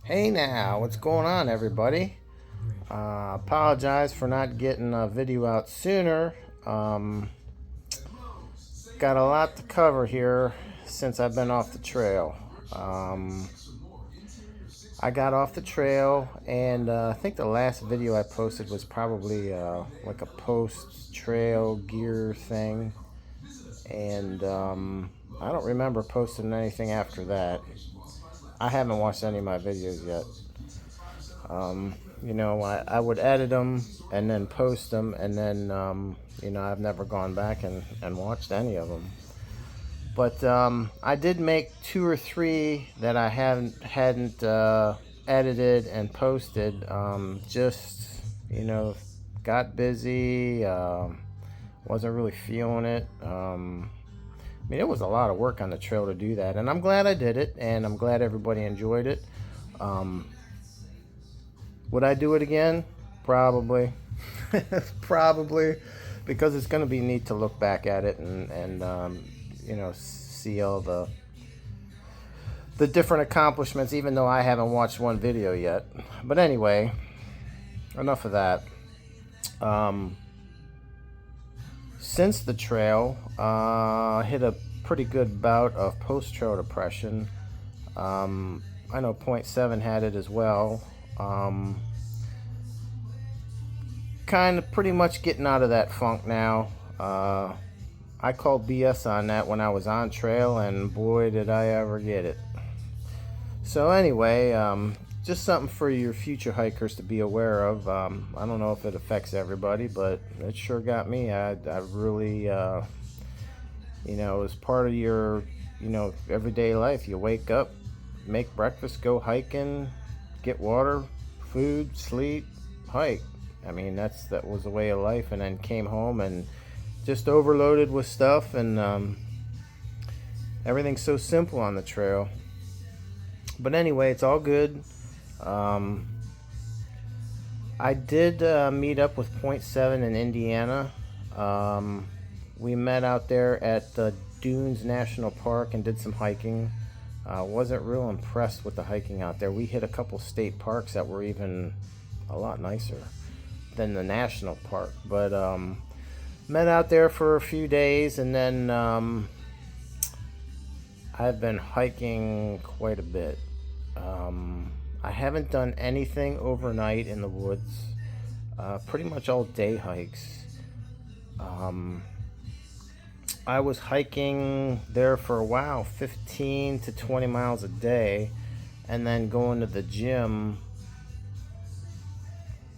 Hey now, what's going on, everybody? Apologize for not getting a video out sooner. Um, got a lot to cover here since I've been off the trail. Um, I got off the trail, and I think the last video I posted was probably like a post trail gear thing, and I don't remember posting anything after that. I haven't watched any of my videos yet. Um, I would edit them and then post them, and then, I've never gone back and watched any of them. But I did make two or three that I hadn't edited and posted. Just, got busy, wasn't really feeling it. It was a lot of work on the trail to do that, and I'm glad I did it, and I'm glad everybody enjoyed it. Um, Would I do it again? Probably. Probably. Because it's going to be neat to look back at it and see all the different accomplishments, even though I haven't watched one video yet. But anyway, enough of that. Um, since the trail, I hit a pretty good bout of post-trail depression. I know point 7 had it as well. Um, Kind of pretty much getting out of that funk now. I called BS on that when I was on trail, and boy, did I ever get it. So, anyway, just something for your future hikers to be aware of. I don't know if it affects everybody, but it sure got me. I really, as part of your, everyday life. You wake up, make breakfast, go hiking, get water, food, sleep, hike. That was the way of life, and then came home and just overloaded with stuff, and everything's so simple on the trail. But anyway, it's all good. Um, I did meet up with Point 7 in Indiana. We met out there at the Dunes National Park and did some hiking. Wasn't real impressed with the hiking out there. We hit a couple state parks that were even a lot nicer than the national park, but met out there for a few days, and then I've been hiking quite a bit. I haven't done anything overnight in the woods. Pretty much all day hikes. um, I was hiking there for a while, 15 to 20 miles a day, and then going to the gym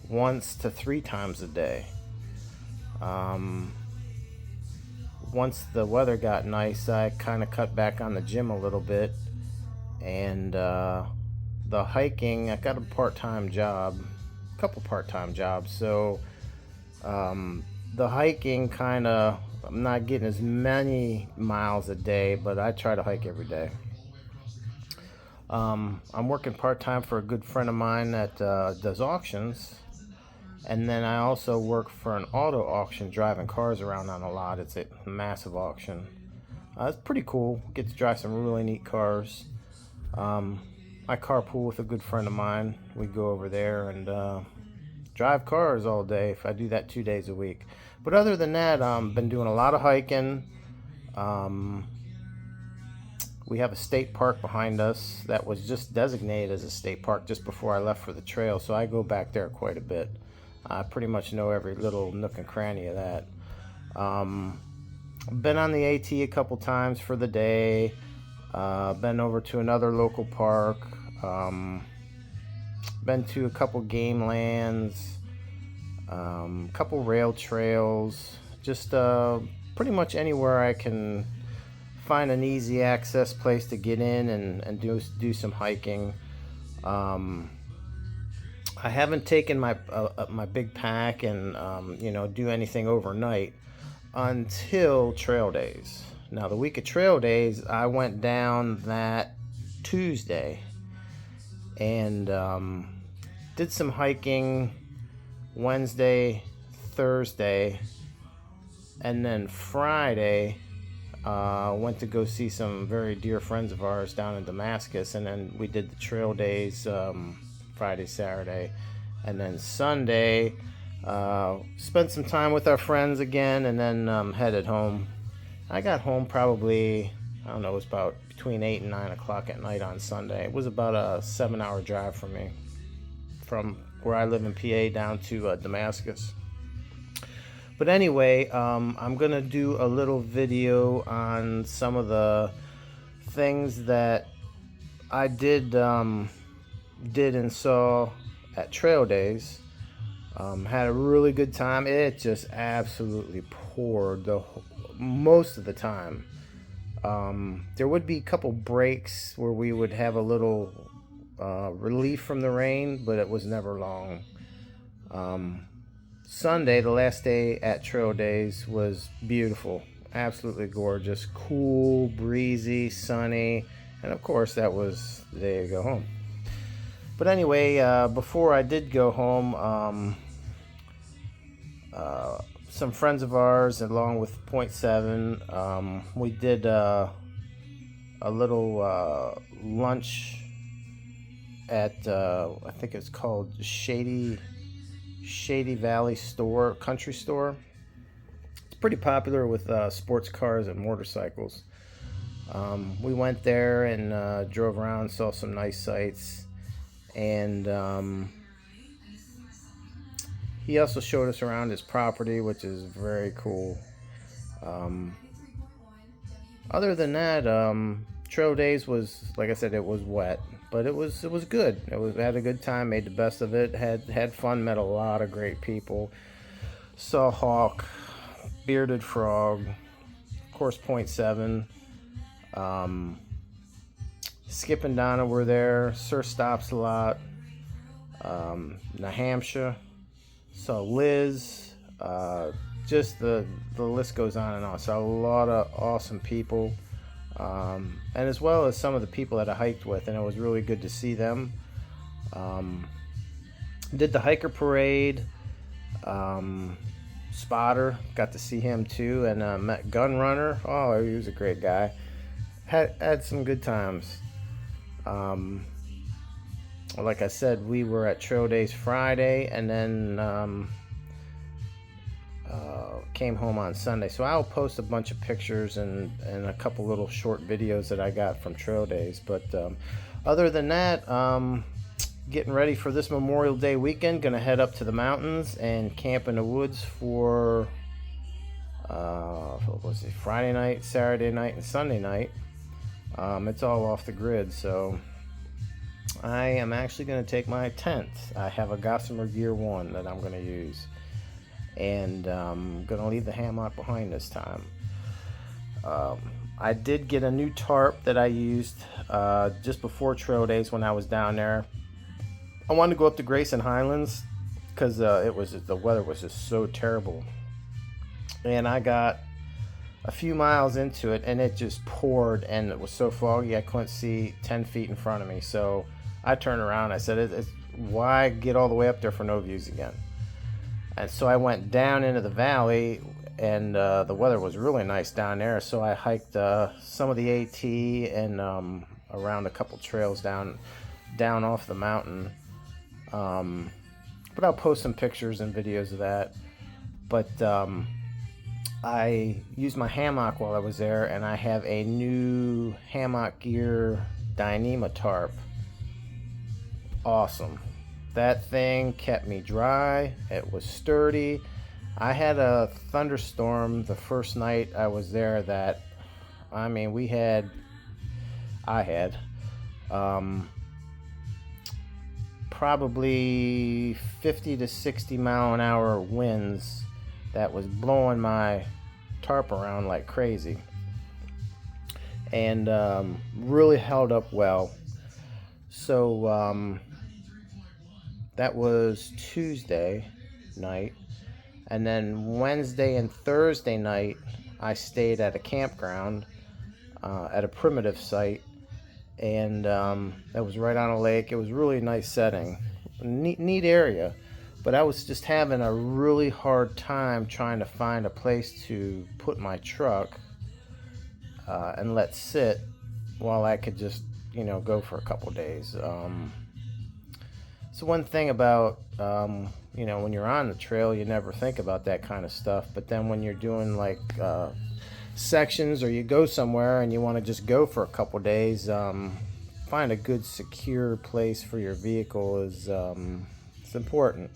once to three times a day. Um, Once the weather got nice, I kind of cut back on the gym a little bit, and the hiking. I got a part-time job, a couple part-time jobs, so the hiking kind of. I'm not getting as many miles a day, but I try to hike every day. I'm working part-time for a good friend of mine that does auctions. And then I also work for an auto auction, driving cars around on a lot. It's a massive auction. It's pretty cool. Get to drive some really neat cars. Um, I carpool with a good friend of mine. We go over there and drive cars all day. If I do that 2 days a week. But other than that, been doing a lot of hiking. Um, we have a state park behind us that was just designated as a state park just before I left for the trail, so I go back there quite a bit. I pretty much know every little nook and cranny of that. Um, been on the AT a couple times for the day. Been over to another local park. Been to a couple game lands. Couple rail trails. Just pretty much anywhere I can find an easy access place to get in and do some hiking. Um, I haven't taken my big pack and do anything overnight until trail days. Now, the week of trail days, I went down that Tuesday and did some hiking Wednesday, Thursday, and then Friday Went to go see some very dear friends of ours down in Damascus, and then we did the trail days, Friday, Saturday, and then Sunday spent some time with our friends again, and then headed home. I got home probably, I don't know, it was about between 8 and 9 o'clock at night on Sunday. It was about a 7-hour drive for me from where I live in PA down to Damascus. But anyway, I'm going to do a little video on some of the things that I did and saw at Trail Days. Had a really good time. It just absolutely poured most of the time. There would be a couple breaks where we would have a little relief from the rain, but it was never long. Sunday, the last day at Trail Days, was beautiful, absolutely gorgeous, cool, breezy, sunny, and of course that was the day to go home. But anyway, before I did go home, some friends of ours, along with Point 7, we did a little lunch at I think it's called Shady Valley Store, country store. It's pretty popular with sports cars and motorcycles. We went there and drove around, saw some nice sights, and he also showed us around his property, which is very cool. Other than that, Trail Days was, like I said, it was wet, but it was good. Had a good time, made the best of it, had fun, met a lot of great people. Saw Hawk, Bearded Frog, of course Point 7. Skip and Donna were there. Sir Stops a lot. New Hampshire. Saw Liz. Just the list goes on and on. Saw a lot of awesome people. And as well as some of the people that I hiked with, and it was really good to see them. Did the hiker parade. Spotter, got to see him too, and met Gun Runner. Oh, he was a great guy. Had some good times. Like I said, we were at Trail Days Friday, and then came home on Sunday. So I'll post a bunch of pictures and a couple little short videos that I got from Trail Days. But other than that, getting ready for this Memorial Day weekend. Gonna head up to the mountains and camp in the woods for what was it, Friday night, Saturday night, and Sunday night. It's all off the grid, so I am actually going to take my tent. I have a Gossamer Gear 1 that I'm going to use, and I'm going to leave the hammock behind this time. I did get a new tarp that I used just before Trail Days when I was down there. I wanted to go up to Grayson Highlands because the weather was just so terrible, and I got a few miles into it and it just poured, and it was so foggy I couldn't see 10 feet in front of me. So I turned around. I said, why get all the way up there for no views again? And so I went down into the valley, and the weather was really nice down there. So I hiked some of the AT and around a couple trails down off the mountain. But I'll post some pictures and videos of that. But I used my hammock while I was there, and I have a new Hammock Gear Dyneema tarp. Awesome. That thing kept me dry. It was sturdy. I had a thunderstorm the first night I was there that, I mean, I had probably 50 to 60 mile an hour winds that was blowing my tarp around like crazy, and really held up well. So that was Tuesday night, and then Wednesday and Thursday night I stayed at a campground at a primitive site, and that was right on a lake. It was really nice setting, neat area. But I was just having a really hard time trying to find a place to put my truck and let sit while I could just, go for a couple days. So one thing about, when you're on the trail, you never think about that kind of stuff. But then when you're doing like sections, or you go somewhere and you want to just go for a couple days, find a good secure place for your vehicle is it's important.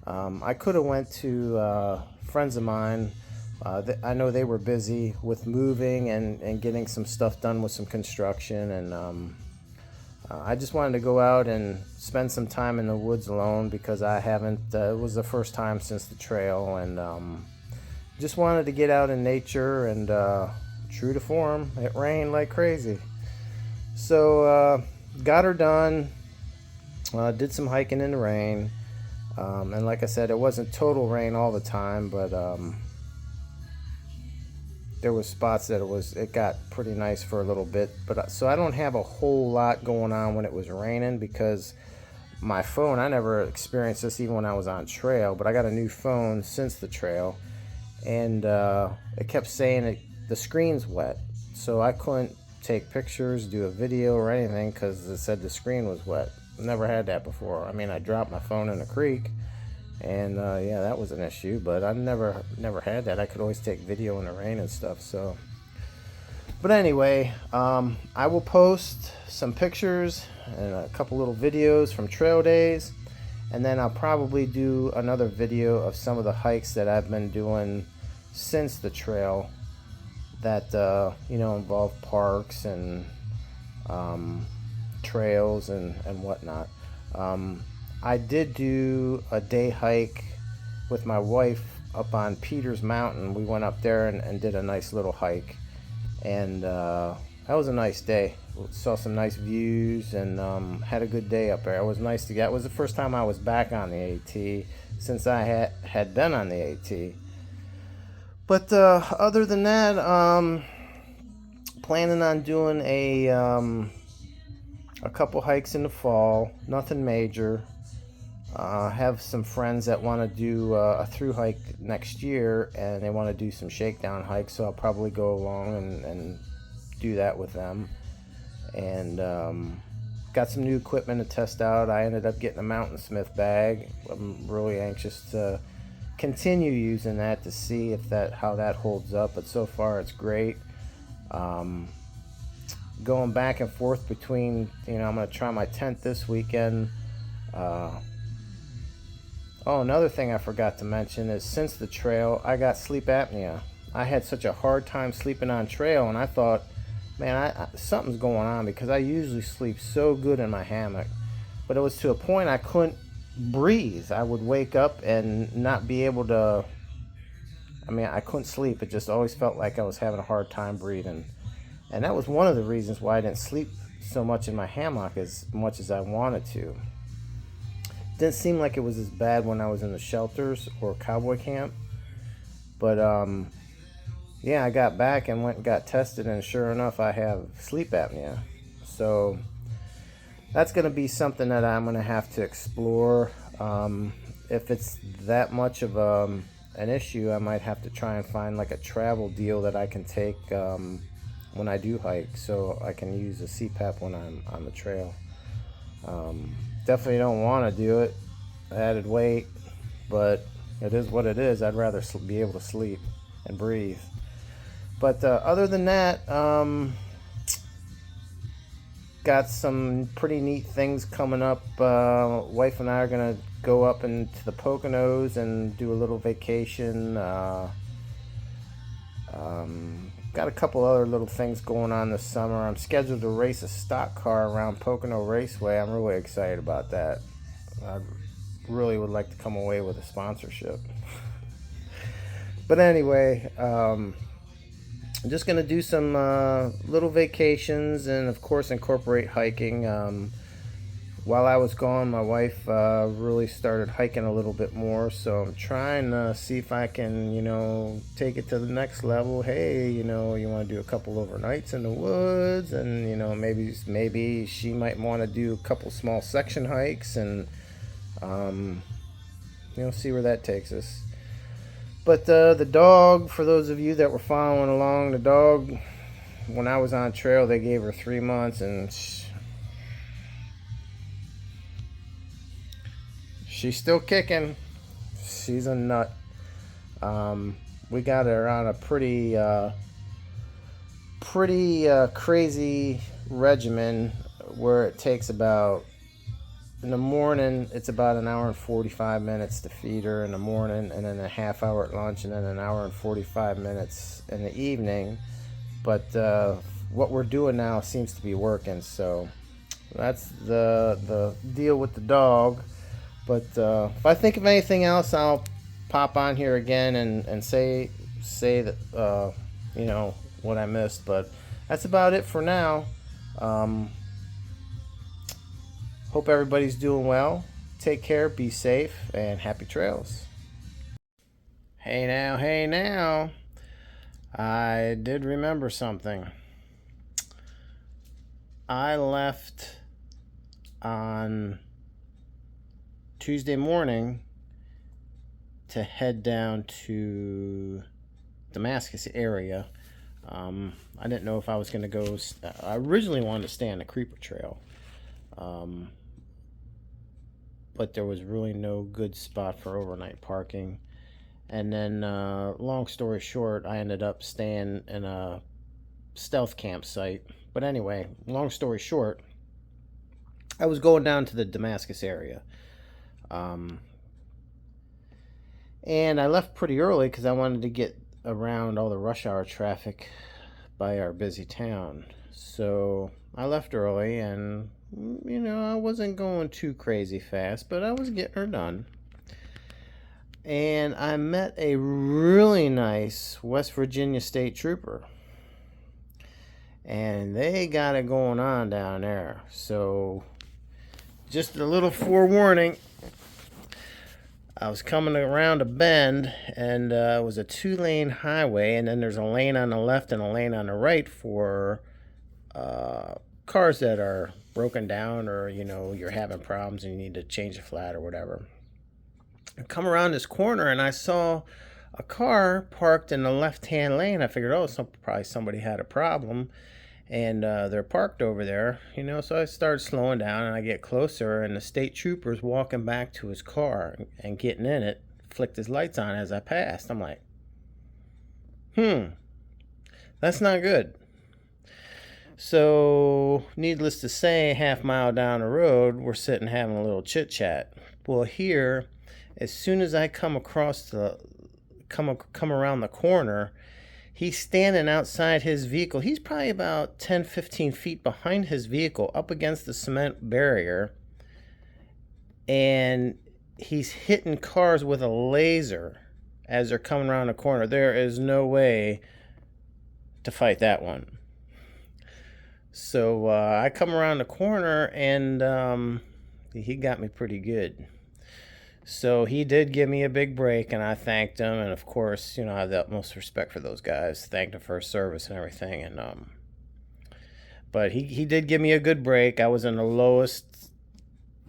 I could have went to friends of mine. I know they were busy with moving and getting some stuff done with some construction, and I just wanted to go out and spend some time in the woods alone, because I haven't, it was the first time since the trail, and just wanted to get out in nature, and true to form, it rained like crazy. So got her done, did some hiking in the rain, and like I said, it wasn't total rain all the time, but there was spots that it got pretty nice for a little bit. But so I don't have a whole lot going on when it was raining, because my phone, I never experienced this even when I was on trail, but I got a new phone since the trail, and it kept saying the screen's wet, so I couldn't take pictures, do a video or anything, because it said the screen was wet. Never had that before. I mean, I dropped my phone in a creek, and yeah, that was an issue, but I never had that. I could always take video in the rain and stuff. So, but anyway, I will post some pictures and a couple little videos from trail days, and then I'll probably do another video of some of the hikes that I've been doing since the trail that involve parks and trails and whatnot. I did do a day hike with my wife up on Peters Mountain. We went up there and did a nice little hike, and that was a nice day. Saw some nice views, and had a good day up there. It was nice to get. It was the first time I was back on the AT since I had been on the AT. But other than that, planning on doing a couple hikes in the fall. Nothing major. Have some friends that want to do a through hike next year, and they want to do some shakedown hikes, so I'll probably go along and do that with them. And got some new equipment to test out. I ended up getting a Mountain Smith bag. I'm really anxious to continue using that to see how that holds up, but so far it's great. Going back and forth between, I'm going to try my tent this weekend. Another thing I forgot to mention is, since the trail, I got sleep apnea. I had such a hard time sleeping on trail, and I thought, man, something's going on, because I usually sleep so good in my hammock. But it was to a point I couldn't breathe. I would wake up and not be able to, I couldn't sleep. It just always felt like I was having a hard time breathing. And that was one of the reasons why I didn't sleep so much in my hammock as much as I wanted to. Didn't seem like it was as bad when I was in the shelters or cowboy camp. But yeah, I got back and went and got tested, and sure enough, I have sleep apnea. So that's going to be something that I'm going to have to explore. If it's that much of an issue, I might have to try and find like a travel deal that I can take when I do hike, so I can use a CPAP when I'm on the trail. Definitely don't want to do it, added weight, but it is what it is. I'd rather be able to sleep and breathe. But other than that, got some pretty neat things coming up. Wife and I are going to go up into the Poconos and do a little vacation. Got a couple other little things going on this summer. I'm scheduled to race a stock car around Pocono Raceway. I'm really excited about that. I really would like to come away with a sponsorship. But anyway, I'm just going to do some little vacations, and of course incorporate hiking. While I was gone, my wife really started hiking a little bit more, so I'm trying to see if I can, take it to the next level. Hey, you want to do a couple overnights in the woods, and, maybe she might want to do a couple small section hikes, and, see where that takes us. But the dog, for those of you that were following along, the dog when I was on trail, they gave her 3 months, and she's still kicking. She's a nut. We got her on a pretty crazy regimen where it takes about, in the morning, it's about an hour and 45 minutes to feed her in the morning, and then a half hour at lunch, and then an hour and 45 minutes in the evening. But what we're doing now seems to be working, so that's the deal with the dog. But if I think of anything else, I'll pop on here again and say that you know, what I missed. But that's about it for now. Hope everybody's doing well. Take care, be safe, and happy trails. Hey now. I did remember something. I left on Tuesday morning to head down to Damascus area. I didn't know if I was going to go. I originally wanted to stay on the Creeper Trail. But there was really no good spot for overnight parking. And then, long story short, I ended up staying in a stealth campsite. But anyway, long story short, I was going down to the Damascus area. And I left pretty early because I wanted to get around all the rush hour traffic by our busy town. So I left early, and you know, I wasn't going too crazy fast, but I was getting her done. And I met a really nice West Virginia state trooper, and they got it going on down there. So just a little forewarning, I was coming around a bend, and it was a 2-lane highway, and then there's a lane on the left and a lane on the right for cars that are broken down, or you know, you're having problems and you need to change a flat or whatever. I come around this corner and I saw a car parked in the left-hand lane. I figured, oh, probably somebody had a problem, and they're parked over there, you know. So I started slowing down, and I get closer, and the state trooper's walking back to his car and getting in it, flicked his lights on as I passed. I'm like, that's not good. So, needless to say, half-mile down the road, we're sitting having a little chit-chat. Well, here, as soon as I come around the corner, he's standing outside his vehicle. He's probably about 10, 15 feet behind his vehicle, up against the cement barrier, and he's hitting cars with a laser as they're coming around the corner. There is no way to fight that one. So I come around the corner, and he got me pretty good. So he did give me a big break, and I thanked him. And of course, you know, I have the utmost respect for those guys. Thanked him for his service and everything. And but he did give me a good break. I was in the lowest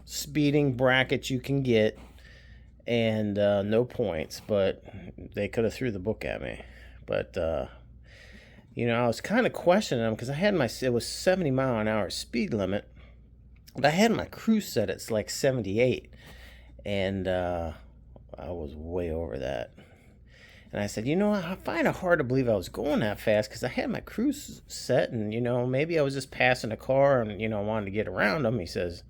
speeding bracket you can get, and no points. But they could have threw the book at me. But you know, I was kind of questioning them because I had it was 70-mile-an-hour speed limit, but I had my cruise set at like 78, and I was way over that. And I said, you know, I find it hard to believe I was going that fast because I had my cruise set, and you know, maybe I was just passing a car and you know, wanted to get around him. He says,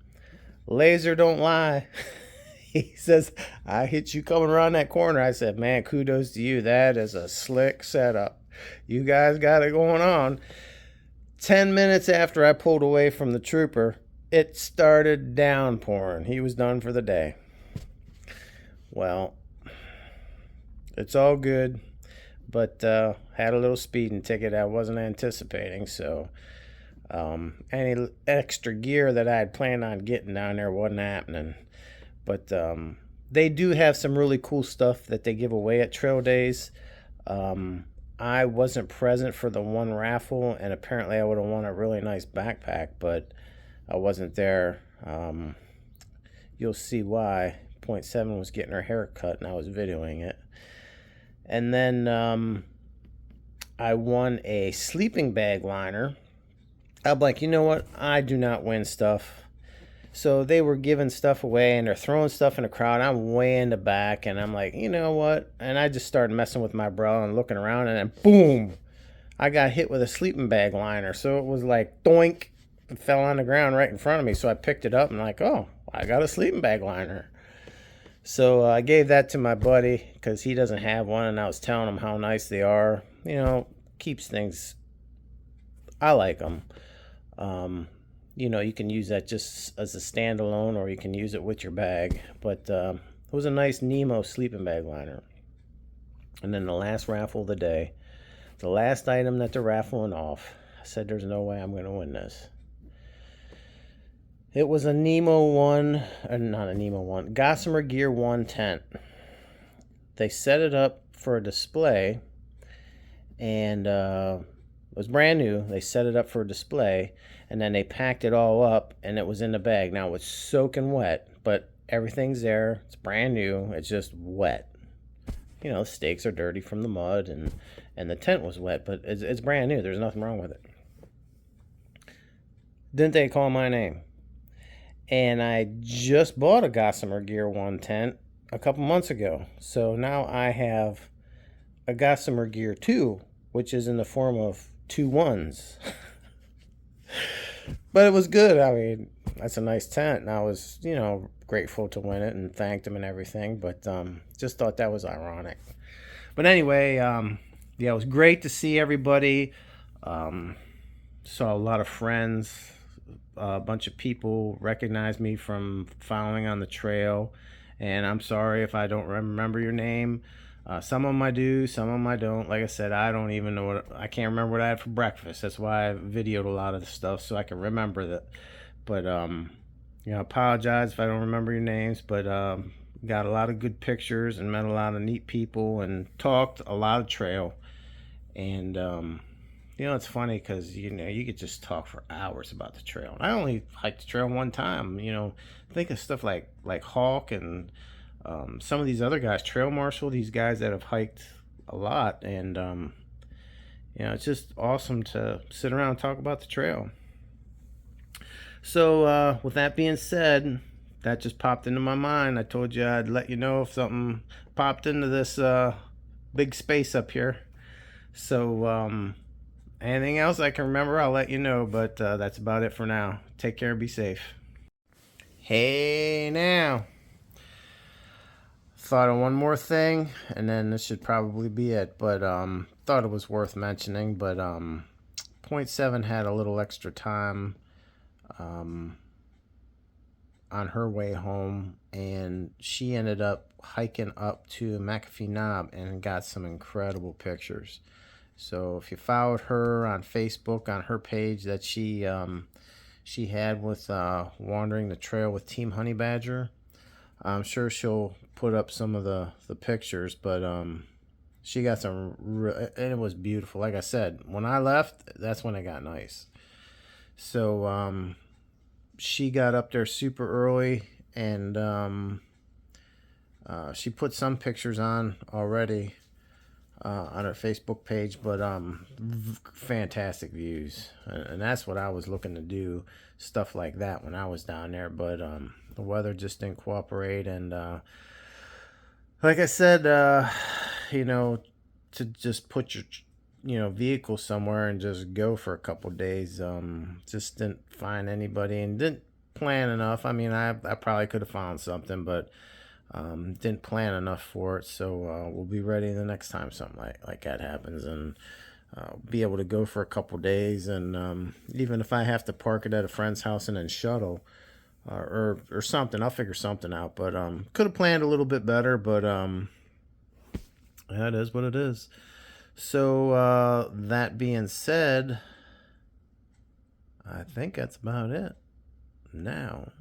"Laser don't lie." He says, "I hit you coming around that corner." I said, "Man, kudos to you. That is a slick setup. You guys got it going on." 10 minutes after I pulled away from the trooper, it started downpouring. He was done for the day. Well, it's all good, but had a little speeding ticket I wasn't anticipating, so any extra gear that I had planned on getting down there wasn't happening. But they do have some really cool stuff that they give away at trail days. I wasn't present for the one raffle, and apparently I would have won a really nice backpack, but I wasn't there. You'll see why. Point 7 was getting her hair cut, and I was videoing it. And then I won a sleeping bag liner. I'm like, you know what? I do not win stuff. So they were giving stuff away and they're throwing stuff in the crowd. I'm way in the back and I'm like, you know what? And I just started messing with my bro and looking around and then boom, I got hit with a sleeping bag liner. So it was like doink, it fell on the ground right in front of me. So I picked it up and like, oh, I got a sleeping bag liner. So I gave that to my buddy because he doesn't have one, and I was telling him how nice they are. You know, keeps things. I like them. You know, you can use that just as a standalone, or you can use it with your bag. But it was a nice Nemo sleeping bag liner. And then the last raffle of the day, the last item that they're raffling off, I said, "There's no way I'm going to win this." It was a Nemo 1, not a Nemo 1, Gossamer Gear 1 tent. They set it up for a display, and it was brand new. They set it up for a display, and then they packed it all up, and it was in the bag. Now, it's soaking wet, but everything's there. It's brand new. It's just wet. You know, stakes are dirty from the mud, and the tent was wet, but it's brand new. There's nothing wrong with it. Didn't they call my name? And I just bought a Gossamer Gear 1 tent a couple months ago. So now I have a Gossamer Gear 2, which is in the form of 2 ones. But it was good. I mean, that's a nice tent. And I was, you know, grateful to win it and thanked him and everything. But just thought that was ironic. But anyway, yeah, it was great to see everybody. Saw a lot of friends. A bunch of people recognize me from following on the trail, and I'm sorry if I don't remember your name. Some of them I do, some of them I don't. Like I said, I don't even know I can't remember what I had for breakfast. That's why I videoed a lot of the stuff so I can remember that. But you know, apologize if I don't remember your names. But got a lot of good pictures and met a lot of neat people and talked a lot of trail. And you know, it's funny because, you know, you could just talk for hours about the trail. I only hiked the trail one time. You know, think of stuff like Hawk and some of these other guys, Trail Marshal, these guys that have hiked a lot. And, you know, it's just awesome to sit around and talk about the trail. So with that being said, that just popped into my mind. I told you I'd let you know if something popped into this big space up here. So, anything else I can remember, I'll let you know, but that's about it for now. Take care and be safe. Hey now. Thought of one more thing, and then this should probably be it, but thought it was worth mentioning, but Point 7 had a little extra time on her way home, and she ended up hiking up to Mcafe Knob and got some incredible pictures. So if you followed her on Facebook, on her page that she had with wandering the trail with Team Honey Badger, I'm sure she'll put up some of the pictures. But she got some, and it was beautiful. Like I said, when I left, that's when it got nice. So she got up there super early, and she put some pictures on already. On her Facebook page, but fantastic views, and that's what I was looking to do, stuff like that when I was down there, but the weather just didn't cooperate, and like I said, you know, to just put your, you know, vehicle somewhere and just go for a couple days, just didn't find anybody and didn't plan enough. I mean, I probably could have found something, but didn't plan enough for it. So we'll be ready the next time something like that happens, and be able to go for a couple days. And even if I have to park it at a friend's house and then shuttle or something, I'll figure something out. But could have planned a little bit better, but that is what it is. So that being said, I think that's about it. Now,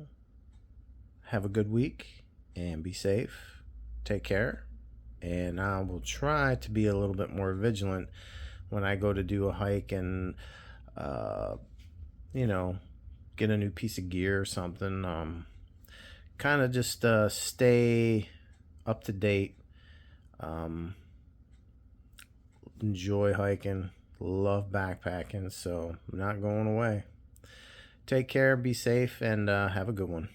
have a good week and be safe. Take care. And I will try to be a little bit more vigilant when I go to do a hike and, you know, get a new piece of gear or something. Kind of just stay up to date. enjoy hiking, love backpacking, so I'm not going away. Take care, be safe, and have a good one.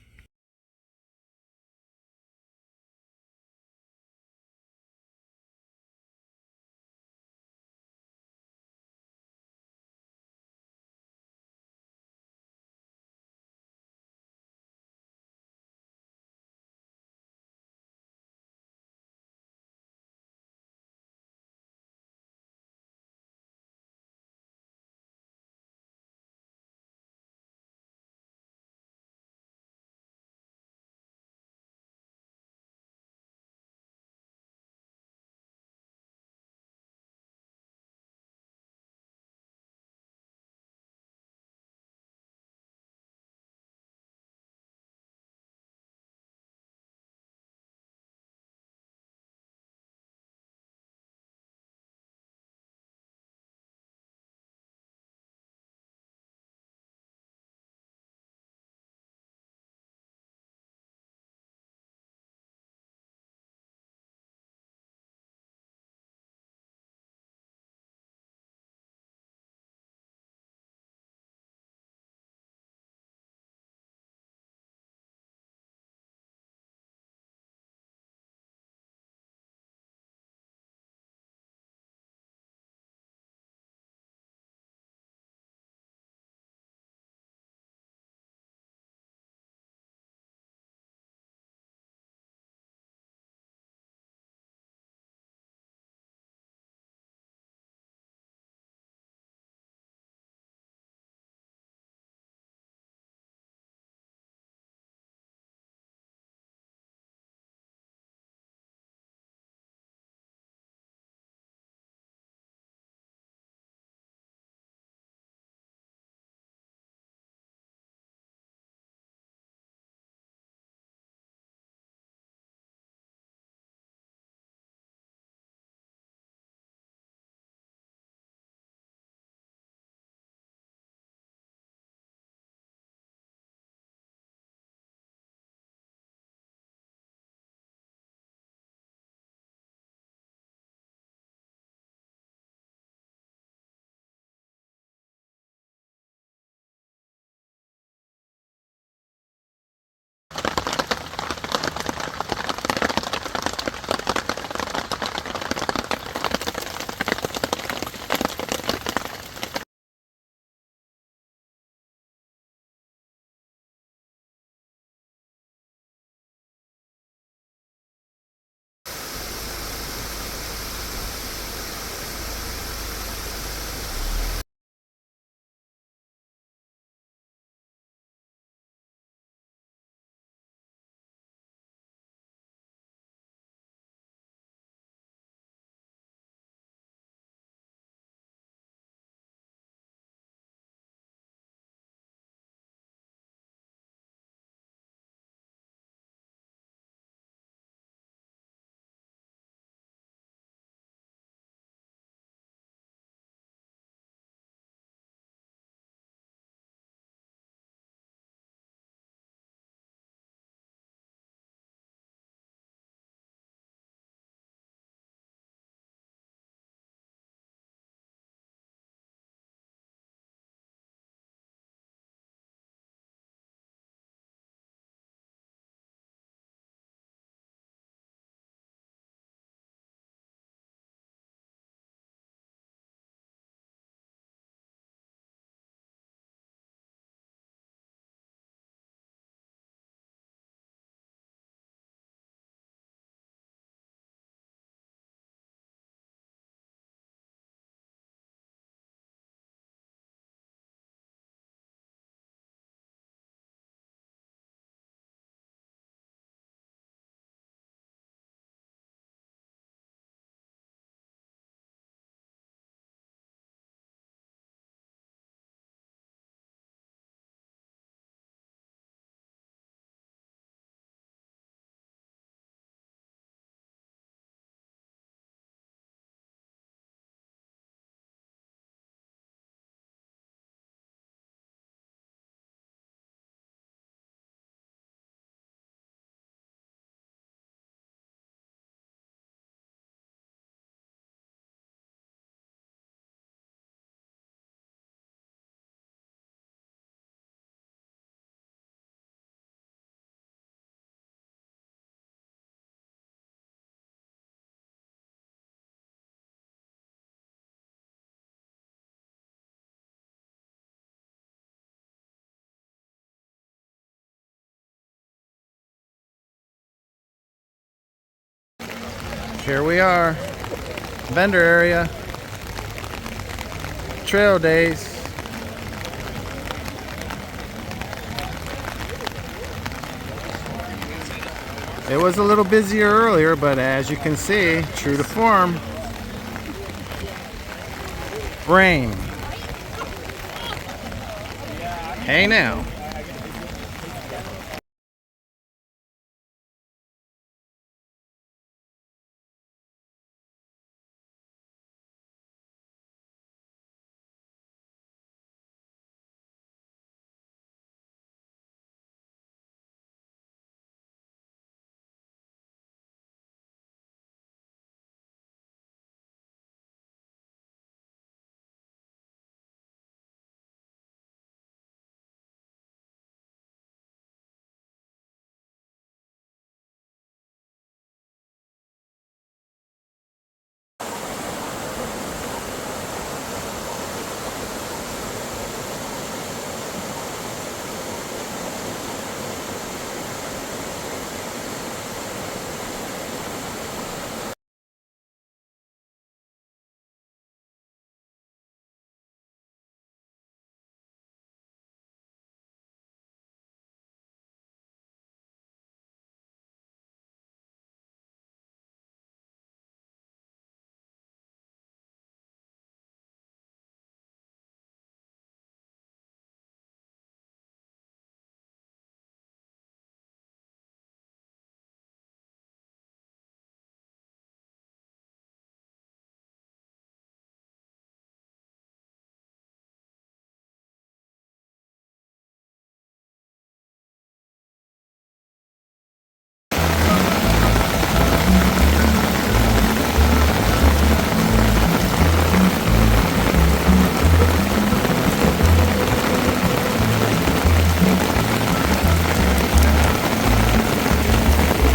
Here we are, vendor area, trail days. It was a little busier earlier, but as you can see, true to form, rain. Hey now.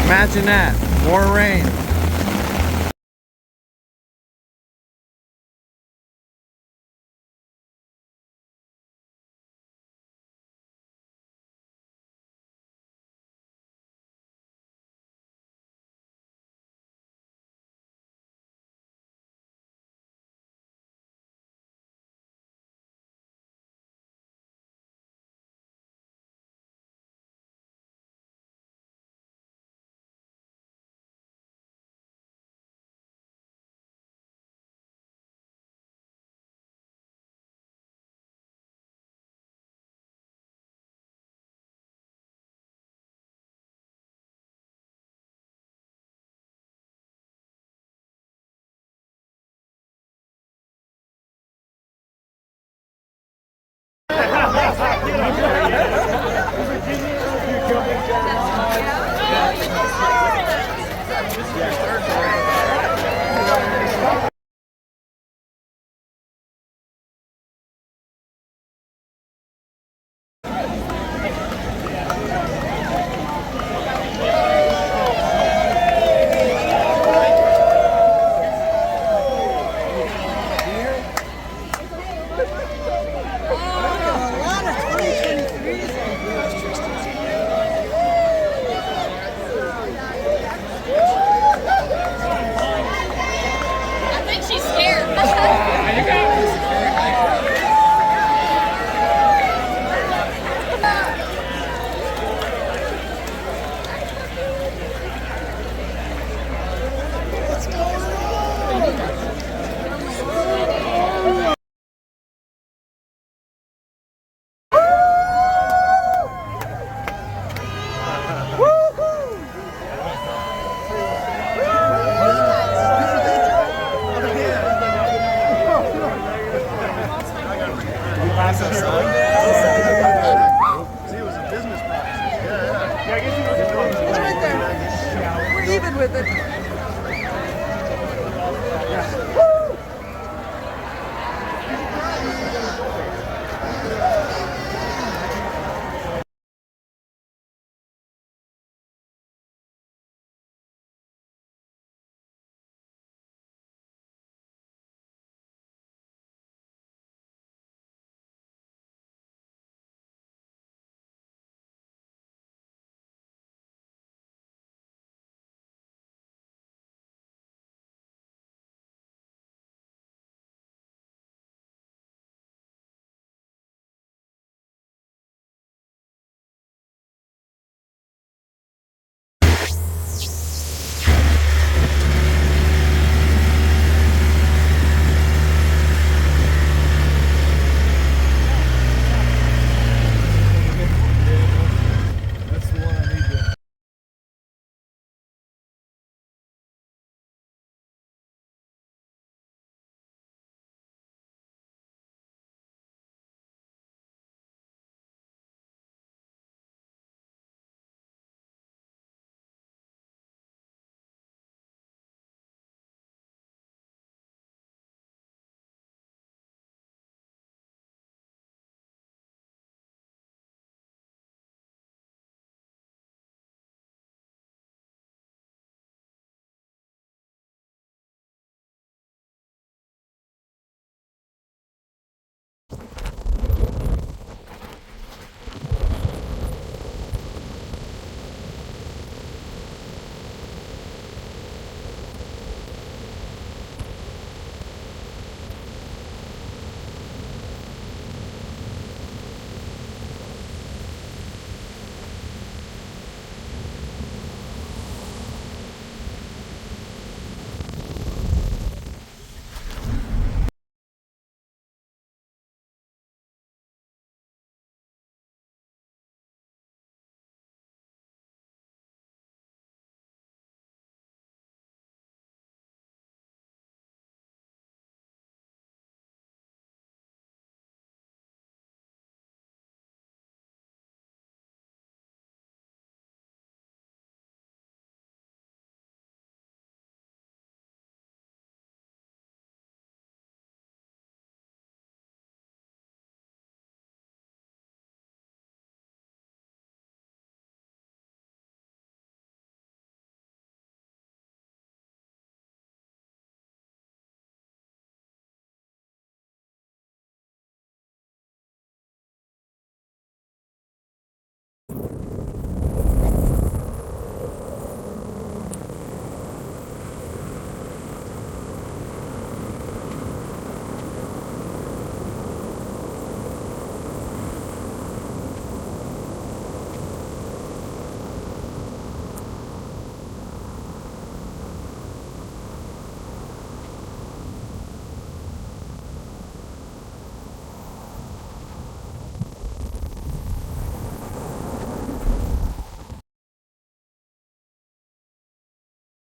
Imagine that, more rain.